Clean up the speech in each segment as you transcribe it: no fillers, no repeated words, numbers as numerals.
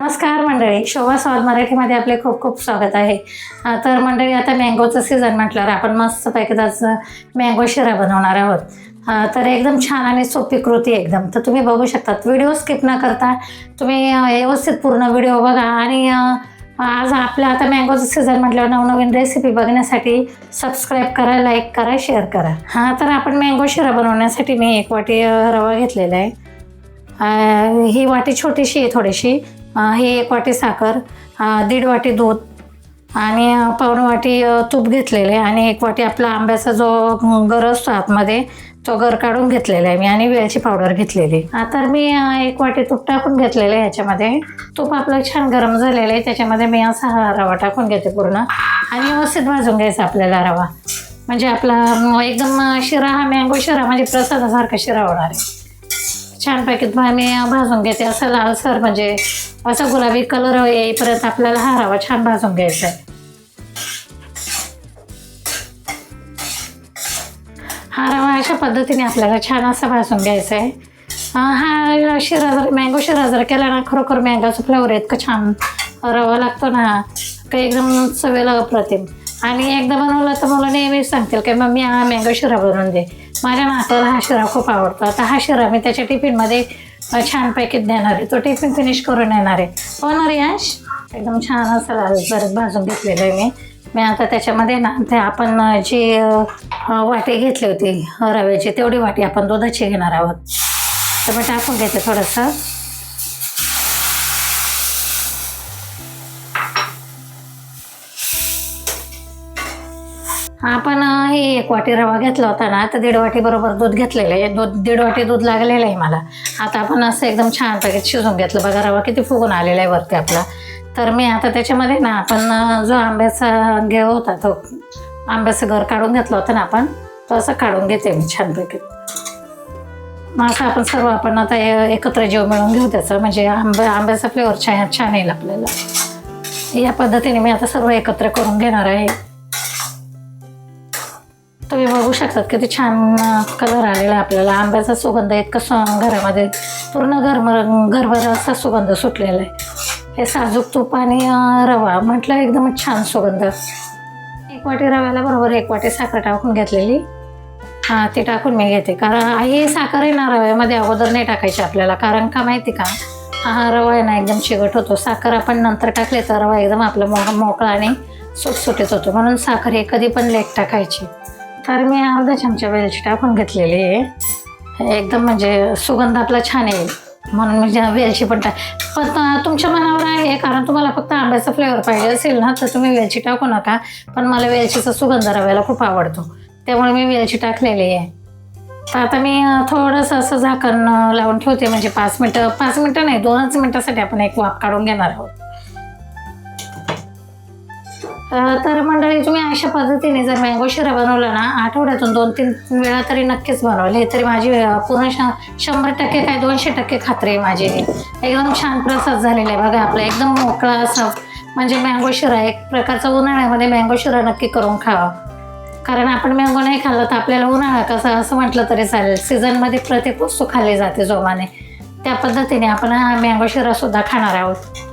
नमस्कार मंडळी, शोभा स्वाद मराठीमध्ये आपले खूप खूप स्वागत आहे. तर मंडळी, आता मँगोचं सीझन म्हटल्यावर आपण मस्तपैकी आज मँगो शिरा बनवणार आहोत. तर एकदम छान आणि सोपी कृती एकदम. तर तुम्ही बघू शकता, व्हिडिओ स्किप न करता तुम्ही व्यवस्थित पूर्ण व्हिडिओ बघा. आणि आज आपल्या आता मँगोचं सीझन म्हटल्यावर नवनवीन रेसिपी बघण्यासाठी सबस्क्राईब करा, लाईक करा, शेअर करा. तर आपण मँगो शिरा बनवण्यासाठी मी 1 वाटी रवा घेतलेला आहे. ही वाटी छोटीशी आहे थोडीशी. ही 1 वाटी साखर, 1.5 वाटी दूध आणि पाऊण वाटी तूप घेतलेले आहे. आणि 1 वाटी आपला आंब्याचा जो गर असतो आतमध्ये तो गर काढून घेतलेला आहे मी. आणि वेलची पावडर घेतलेली. तर मी 1 वाटी तूप टाकून घेतलेलं आहे ह्याच्यामध्ये. तूप आपलं छान गरम झालेलं आहे, त्याच्यामध्ये मी असा हा रवा टाकून घेते पूर्ण. आणि व्यवस्थित भाजून घ्यायचा आपल्याला रवा, म्हणजे आपला एकदम शिरा, हा मँगो शिरा म्हणजे प्रसादासारखा शिरा होणार आहे. छानपैकी मी भाजून घेते असं लालसर, म्हणजे असा गुलाबी कलर येईपर्यंत आपल्याला हा रवा छान भाजून घ्यायचा आहे. हा रवा अशा पद्धतीने आपल्याला छान असा भाजून घ्यायचा आहे. हा शिरा जर मँगो शिरा जर केला ना, खरोखर मँगोचं फ्लेवर इतकं छान रवा लागतो ना, काही एकदम चवेला अप्रतिम. आणि एकदा बनवलं तर मला नेहमीच सांगतील की मम्मी हा मँगो शिरा बनवून दे. माझ्या नातवाला हा शिरा खूप आवडतो. आता हा शिरा मी त्याच्या टिफिनमध्ये छानपैकी देणार आहे. तो टिफिन फिनिश करून येणार आहे. हो ना रियांश? एकदम छान असं लालसर भाजून घेतलेलं आहे मी. आता त्याच्यामध्ये ना, ते आपण जी वाटी घेतली होती रव्याची, तेवढी वाटी आपण दुधाची घेणार आहोत. तर मी टाकून घेते थोडंसं. आपण हे 1 वाटी रवा घेतला होता ना, तर 1.5 वाटी बरोबर दूध घेतलेलं आहे. 1.5 वाटी दूध लागलेलं आहे मला. आता आपण असं एकदम छानपैकी शिजून घेतलं. बघा रवा किती फुगून आलेला आहे वरती आपला. तर मी आता त्याच्यामध्ये ना, आपण जो आंब्याचा घेव होता, तो आंब्याचं गर काढून घेतलं होतं ना आपण, तो असं काढून घेते मी छानपैकी. मग असं आपण सर्व आपण आता एकत्र जेव मिळून घेऊ त्याचं, म्हणजे आंब्याचा फ्लेवर छान येईल आपल्याला. या पद्धतीने मी आता सर्व एकत्र करून घेणार आहे. तुम्ही बघू शकतात किती छान कलर आलेला आहे आपल्याला. आंब्याचा सुगंध इतका घरामध्ये पूर्ण घरभर असा सुगंध सुटलेला आहे. हे साजूक तूप आणि रवा म्हटलं एकदमच छान सुगंध. 1 वाटी रव्याला बरोबर 1 वाटी साखर टाकून घेतलेली. ती टाकून मी घेते, कारण ही साखर आहे ना रव्यामध्ये अगोदर नाही टाकायची आपल्याला. कारण का माहिती का, हा रवा आहे ना एकदम चिकट होतो. साखर आपण नंतर टाकले तर रवा एकदम आपला मोकळा आणि सुटसुटीत होतो. म्हणून साखर हे कधी पण लेट टाकायची. तर मी अर्धा चमचा वेलची टाकून घेतलेली आहे. एकदम म्हणजे सुगंध आपला छान येईल म्हणून मी वेलची पण पण तुमच्या मनावर आहे, कारण तुम्हाला फक्त आंब्याचा फ्लेवर पाहिजे असेल ना, तर तुम्ही वेलची टाकू नका. पण मला वेलचीचा सुगंध रव्याला खूप आवडतो, त्यामुळे मी वेलची टाकलेली आहे. तर आता मी थोडंसं असं झाकण लावून ठेवते, म्हणजे 5 मिनटं नाही, 2च मिनटासाठी आपण एक वाफ काढून घेणार आहोत. तर मंडळी, तुम्ही अशा पद्धतीने जर मँगो शिरा बनवला ना, आठवड्यातून 2-3 वेळा तरी नक्कीच बनवले, तरी माझी पूर्ण 100% काय 200% खात्री आहे माझी. एकदम छान प्रसाद झालेला आहे बघा आपला, एकदम मोकळा असं. म्हणजे मँगो शिरा एक प्रकारचा, उन्हाळ्यामध्ये मँगो शिरा नक्की करून खावा. कारण आपण मँगो नाही खाल्लं तर आपल्याला उन्हाळा कसा असं म्हटलं तरी चालेल. सीझनमध्ये प्रत्येक वस्तू खाल्ली जाते जोमाने. त्या पद्धतीने आपण हा मँगो शिरा सुद्धा खाणार आहोत.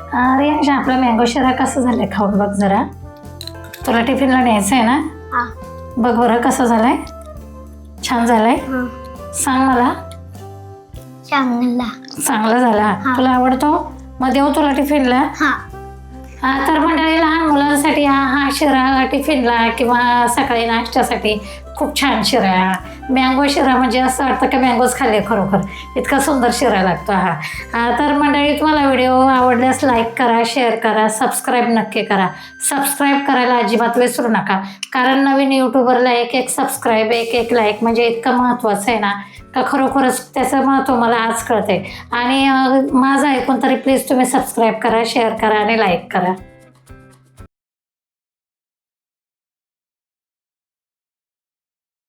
अरे आपला मँगो शिरा कसं झालंय खाऊन बघ जरा. तुला टिफिनला न्यायचं आहे ना? बघ बरं कसं झालंय. छान झालंय? सांग मला. चांगला झाला. तुला आवडतो? मग देऊ तुला टिफिनला? तर मंडळी, लहान मुलांसाठी हा शिरा टिफिनला किंवा सकाळी नाश्त्यासाठी खूप छान शिरा आहे. मँगो शिरा म्हणजे असं वाटतं की मँगोज खाल्ले, खरोखर इतका सुंदर शिरा लागतो हा. तर मंडळी, तुम्हाला व्हिडिओ आवडल्यास लाईक करा, शेअर करा, सबस्क्राईब नक्की करा. सबस्क्राईब करायला अजिबात विसरू नका, कारण नवीन यूट्यूबरला एक सबस्क्राईब, एक लाईक म्हणजे इतकं महत्त्वाचं आहे ना, का खरोखरच त्याचं महत्त्व मला आज कळते. आणि माझं ऐकून तरी प्लीज तुम्ही सबस्क्राईब करा, शेअर करा आणि लाईक करा.